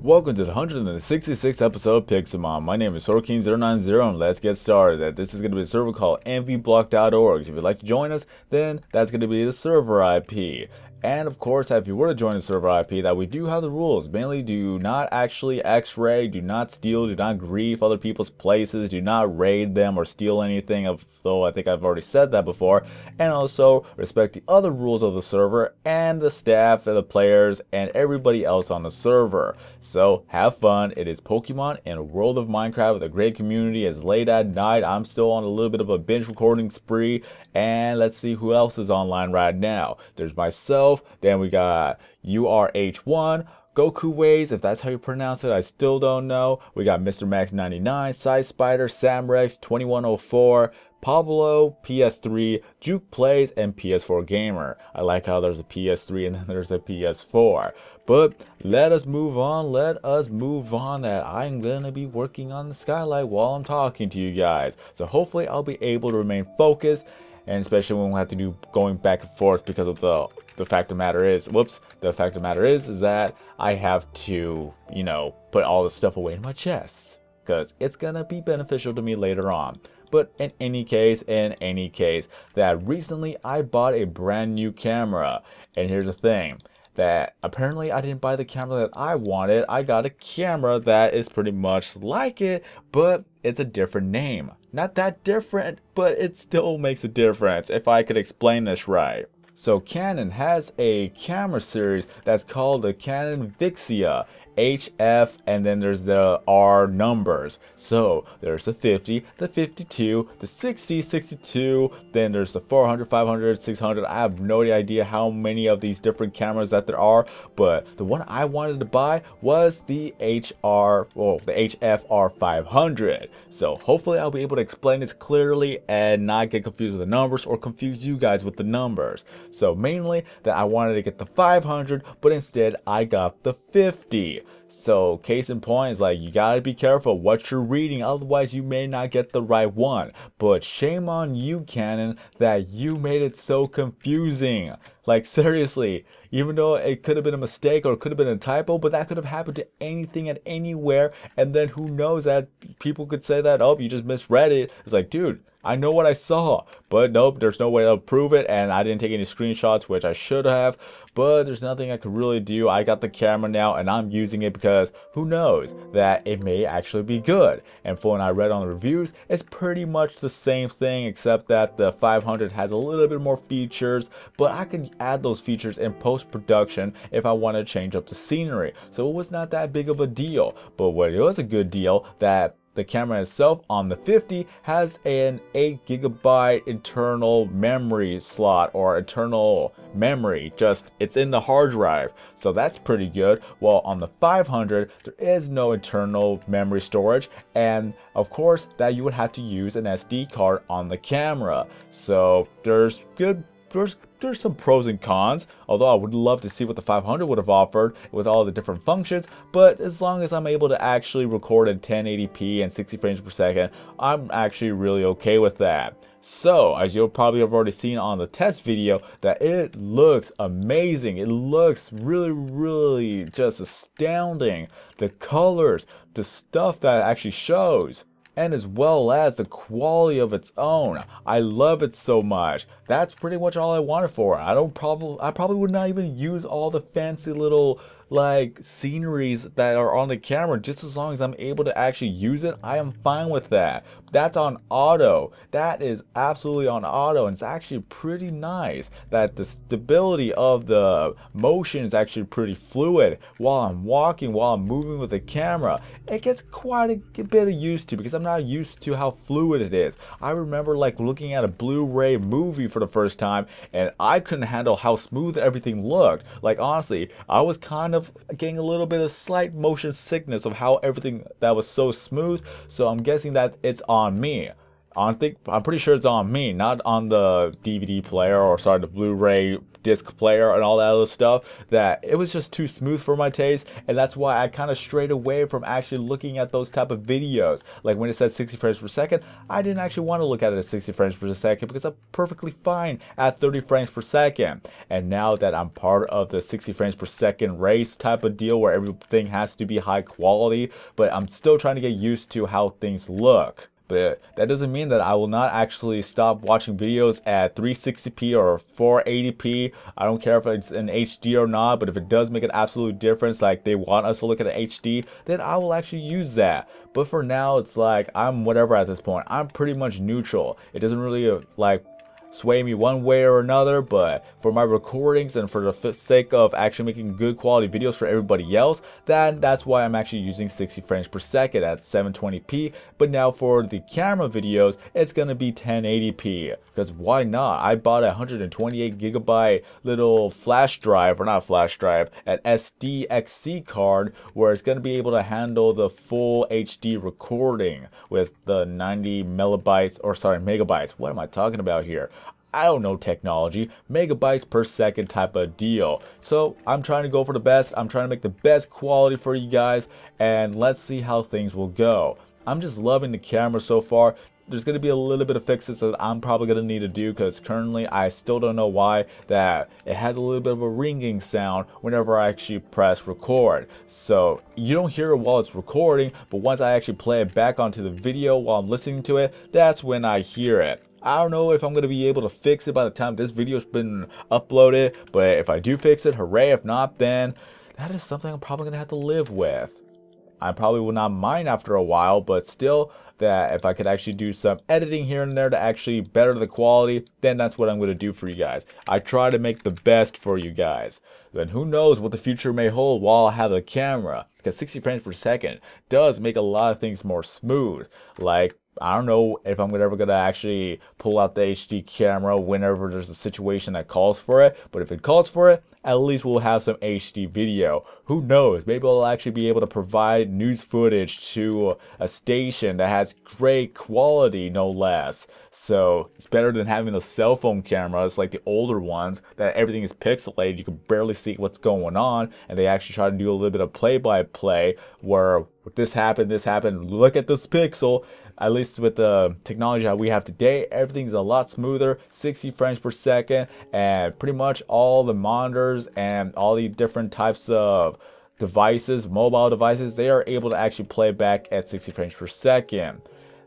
Welcome to the 166th episode of Pixelmon. My name is Sorkin090 and let's get started. This is going to be a server called Envyblock.org. If you'd like to join us, then that's going to be the server IP. And of course, if you were to join the server IP, that we do have the rules. Mainly, do not actually X-ray, do not steal, do not grief other people's places, do not raid them or steal anything, though I think I've already said that before. And also, respect the other rules of the server and the staff and the players and everybody else on the server. So, have fun. It is Pokemon in a world of Minecraft with a great community. It's late at night. I'm still on a little bit of a binge recording spree. And let's see who else is online right now. There's myself. Then we got URH1, Goku Ways, if that's how you pronounce it, I still don't know. We got Mr. Max 99, Side Spider, Samrex 2104, Pablo, PS3, Juke Plays, and PS4 Gamer. I like how there's a PS3 and then there's a PS4. But let us move on. That I'm gonna be working on the skylight while I'm talking to you guys. So hopefully I'll be able to remain focused. And especially when we have to do going back and forth because of the fact of the matter is, is that I have to, put all the stuff away in my chest because it's gonna be beneficial to me later on. But in any case, that recently I bought a brand new camera, and here's the thing. That apparently I didn't buy the camera that I wanted. I got a camera that is pretty much like it, but it's a different name. Not that different, but it still makes a difference if I could explain this right. So Canon has a camera series that's called the Canon Vixia. HF, and then there's the R numbers. So there's the 50, the 52, the 60, 62, then there's the 400, 500, 600. I have no idea how many of these different cameras that there are, but the one I wanted to buy was the HFR 500. So hopefully I'll be able to explain this clearly and not get confused with the numbers or confuse you guys with the numbers. So mainly that I wanted to get the 500, but instead I got the 50. So case in point is like you gotta be careful what you're reading, otherwise you may not get the right one. But shame on you, Canon, that you made it so confusing. Like seriously, even though it could have been a mistake or it could have been a typo, but that could have happened to anything and anywhere, and then who knows, that people could say that, oh, you just misread it. It's like, dude, I know what I saw, but nope, there's no way to prove it, and I didn't take any screenshots, which I should have, but there's nothing I could really do. I got the camera now, and I'm using it because who knows, that it may actually be good. And from what I read on the reviews, it's pretty much the same thing, except that the 500 has a little bit more features, but I could add those features in post-production if I want to change up the scenery. So it was not that big of a deal, but what it was a good deal, that the camera itself on the 50 has an 8 GB internal memory slot, or internal memory, just it's in the hard drive, so that's pretty good. While on the 500 there is no internal memory storage, and of course that you would have to use an SD card on the camera. So there's some pros and cons, although I would love to see what the 500 would have offered with all the different functions, but as long as I'm able to actually record in 1080p and 60 frames per second, I'm actually really okay with that. So, as you'll probably have already seen on the test video, that it looks amazing. It looks really just astounding. The colors, the stuff that it actually shows, and as well as the quality of its own. I love it so much. That's pretty much all I wanted for it. I probably would not even use all the fancy little like sceneries that are on the camera. Just as long as I'm able to actually use it, I am fine with that. That's on auto. That is absolutely on auto, and it's actually pretty nice that the stability of the motion is actually pretty fluid while I'm walking, while I'm moving with the camera. It gets quite a bit of used to because I'm not used to how fluid it is. I remember like looking at a Blu-ray movie for the first time, and I couldn't handle how smooth everything looked. Like honestly, I was kind of getting a little bit of slight motion sickness of how everything that was so smooth. So I'm guessing that it's on me. I'm pretty sure it's on me, not on the DVD player, or sorry, the Blu-ray disc player and all that other stuff, that it was just too smooth for my taste, and that's why I kind of strayed away from actually looking at those type of videos. Like when it said 60 frames per second, I didn't actually want to look at it at 60 frames per second because I'm perfectly fine at 30 frames per second. And now that I'm part of the 60 frames per second race type of deal where everything has to be high quality, but I'm still trying to get used to how things look. But that doesn't mean that I will not actually stop watching videos at 360p or 480p. I don't care if it's in HD or not, but if it does make an absolute difference, like they want us to look at an HD, then I will actually use that. But for now, it's like I'm whatever at this point. I'm pretty much neutral. It doesn't really like sway me one way or another, but for my recordings and for the sake of actually making good quality videos for everybody else, that's why I'm actually using 60 frames per second at 720p. But now for the camera videos, it's gonna be 1080p, because why not? I bought a 128 gigabyte little flash drive, or not flash drive, an SDXC card, where it's gonna be able to handle the full HD recording with the 90 megabytes, or sorry, megabytes. What am I talking about here? I don't know technology, megabytes per second type of deal. So I'm trying to go for the best. I'm trying to make the best quality for you guys, and let's see how things will go. I'm just loving the camera so far. There's going to be a little bit of fixes that I'm probably going to need to do, because currently I still don't know why that it has a little bit of a ringing sound whenever I actually press record. So you don't hear it while it's recording, but once I actually play it back onto the video while I'm listening to it, that's when I hear it. I don't know if I'm going to be able to fix it by the time this video's been uploaded, but if I do fix it, hooray. If not, then that is something I'm probably going to have to live with. I probably will not mind after a while, but still, that if I could actually do some editing here and there to actually better the quality, then that's what I'm going to do for you guys. I try to make the best for you guys. Then who knows what the future may hold while I have a camera, because 60 frames per second does make a lot of things more smooth. Like, I don't know if I'm ever going to actually pull out the HD camera whenever there's a situation that calls for it, but if it calls for it, at least we'll have some HD video. Who knows, maybe I'll actually be able to provide news footage to a station that has great quality, no less. So it's better than having the cell phone cameras like the older ones that everything is pixelated, you can barely see what's going on, and they actually try to do a little bit of play-by-play where this happened, look at this pixel. At least with the technology that we have today, everything's a lot smoother, 60 frames per second, and pretty much all the monitors and all the different types of devices, mobile devices, they are able to actually play back at 60 frames per second.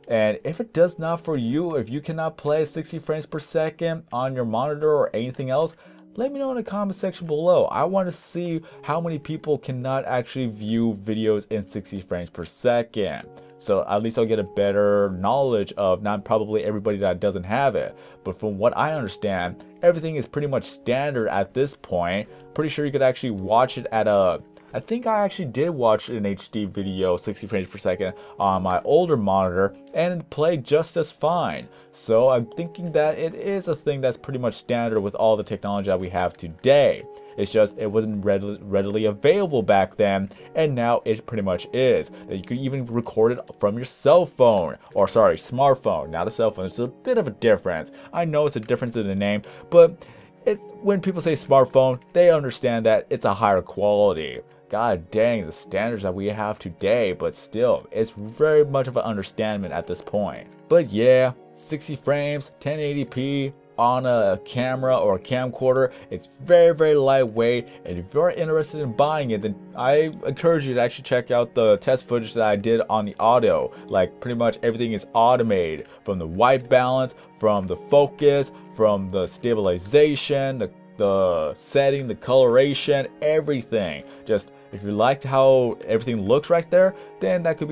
And if it does not for you, if you cannot play 60 frames per second on your monitor or anything else, let me know in the comment section below. I want to see how many people cannot actually view videos in 60 frames per second. So at least I'll get a better knowledge of not probably everybody that doesn't have it. But from what I understand, everything is pretty much standard at this point. Pretty sure you could actually watch it at a... I think I actually did watch an HD video 60 frames per second on my older monitor, and it played just as fine. So I'm thinking that it is a thing that's pretty much standard with all the technology that we have today. It's just it wasn't readily available back then, and now it pretty much is. That you could even record it from your cell phone, or sorry, smartphone, not a cell phone. It's a bit of a difference. I know it's a difference in the name, but when people say smartphone, they understand that it's a higher quality. God dang, the standards that we have today, but still, it's very much of an understanding at this point. But yeah, 60 frames, 1080p, on a camera or a camcorder, it's very lightweight, and if you're interested in buying it, then I encourage you to actually check out the test footage that I did on the audio. Like, pretty much everything is automated, from the white balance, from the focus, from the stabilization, the setting, the coloration, everything. Just if you liked how everything looks right there, then that could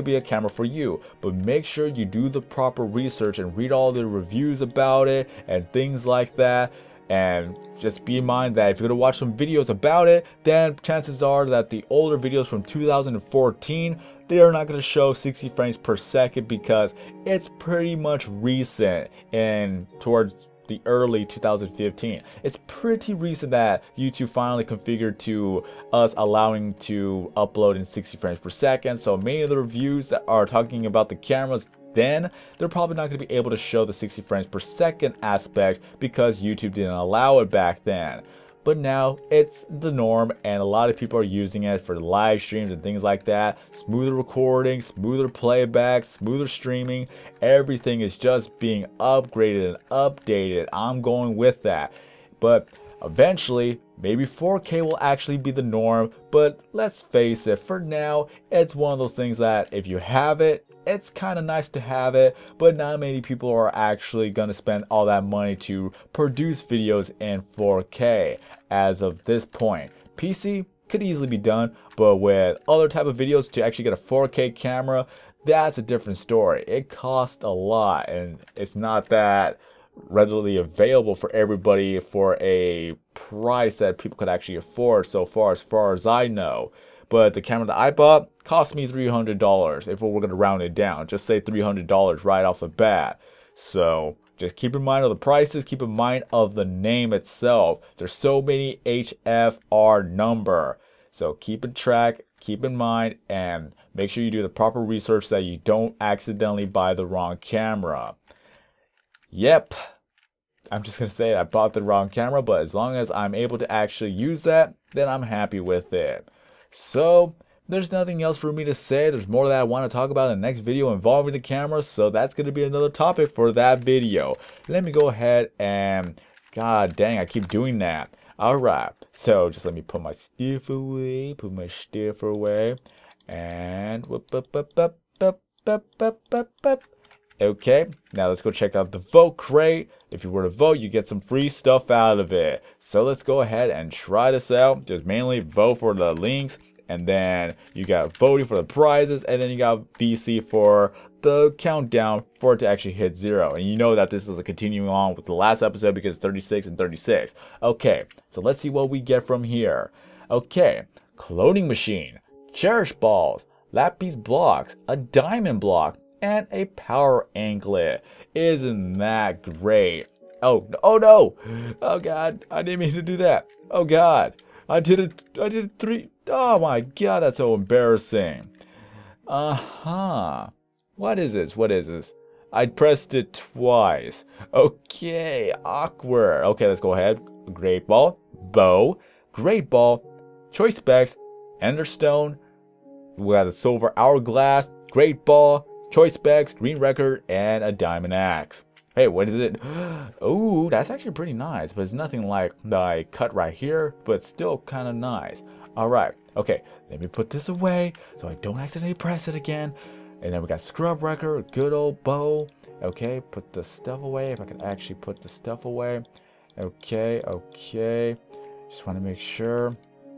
be a camera for you. But make sure you do the proper research and read all the reviews about it and things like that. And just be in mind that if you're gonna watch some videos about it, then chances are that the older videos from 2014, they are not going to show 60 frames per second, because it's pretty much recent and towards the early 2015. It's pretty recent that YouTube finally configured to us allowing to upload in 60 frames per second. So many of the reviews that are talking about the cameras, then they're probably not going to be able to show the 60 frames per second aspect because YouTube didn't allow it back then. But now it's the norm, and a lot of people are using it for live streams and things like that. Smoother recording, smoother playback, smoother streaming. Everything is just being upgraded and updated. I'm going with that. But eventually, maybe 4K will actually be the norm. But let's face it, for now, it's one of those things that if you have it, it's kind of nice to have it, but not many people are actually going to spend all that money to produce videos in 4K as of this point. PC could easily be done, but with other type of videos, to actually get a 4K camera, that's a different story. It costs a lot, and it's not that readily available for everybody for a price that people could actually afford so far as I know. But the camera that I bought cost me $300 if we're going to round it down. Just say $300 right off the bat. So just keep in mind of the prices, keep in mind of the name itself. There's so many HFR number. So keep in track, keep in mind, and make sure you do the proper research so that you don't accidentally buy the wrong camera. Yep. I'm just going to say I bought the wrong camera, but as long as I'm able to actually use that, then I'm happy with it. So there's nothing else for me to say. There's more that I want to talk about in the next video involving the camera, so that's going to be another topic for that video. Let me go ahead and, god dang, I keep doing that. Alright, so just let me put my stuff away, and okay, now let's go check out the vote crate. If you were to vote, you get some free stuff out of it. So let's go ahead and try this out. Just mainly vote for the links, and then you got voting for the prizes, and then you got VC for the countdown for it to actually hit 0. And you know that this is a continuing on with the last episode because it's 36 and 36. Okay, so let's see what we get from here. Okay, cloning machine, cherish balls, lapis blocks, a diamond block, and a power anklet. Isn't that great? Oh no! Oh god, I didn't mean to do that. Oh god, I did it 3. Oh my god, that's so embarrassing. What is this? I pressed it twice. Okay, awkward. Okay, let's go ahead. Great ball, bow, great ball, choice specs, enderstone. We got a silver hourglass, great ball, choice specs, green record, and a diamond axe. Hey, what is it? Oh, that's actually pretty nice, but it's nothing like the I cut right here, but still kind of nice. Alright, okay, let me put this away so I don't accidentally press it again. And then we got scrub record, good old bow. Okay, put the stuff away, if I can actually put the stuff away. Okay, just want to make sure.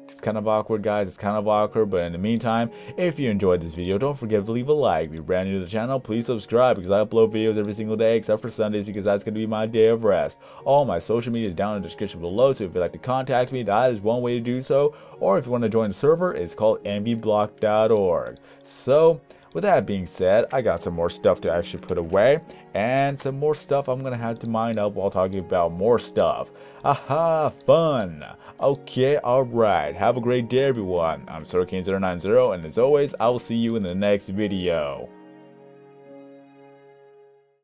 It's kind of awkward, guys. It's kind of awkward, but in the meantime, if you enjoyed this video, don't forget to leave a like. If you're brand new to the channel, please subscribe because I upload videos every single day except for Sundays because that's going to be my day of rest. All my social media is down in the description below, so if you'd like to contact me, that is one way to do so. Or if you want to join the server, it's called Envyblock.org. So, with that being said, I got some more stuff to actually put away, and some more stuff I'm going to have to mine up while talking about more stuff. Aha, fun! Okay, alright, have a great day everyone. I'm SirKane090, and as always, I will see you in the next video.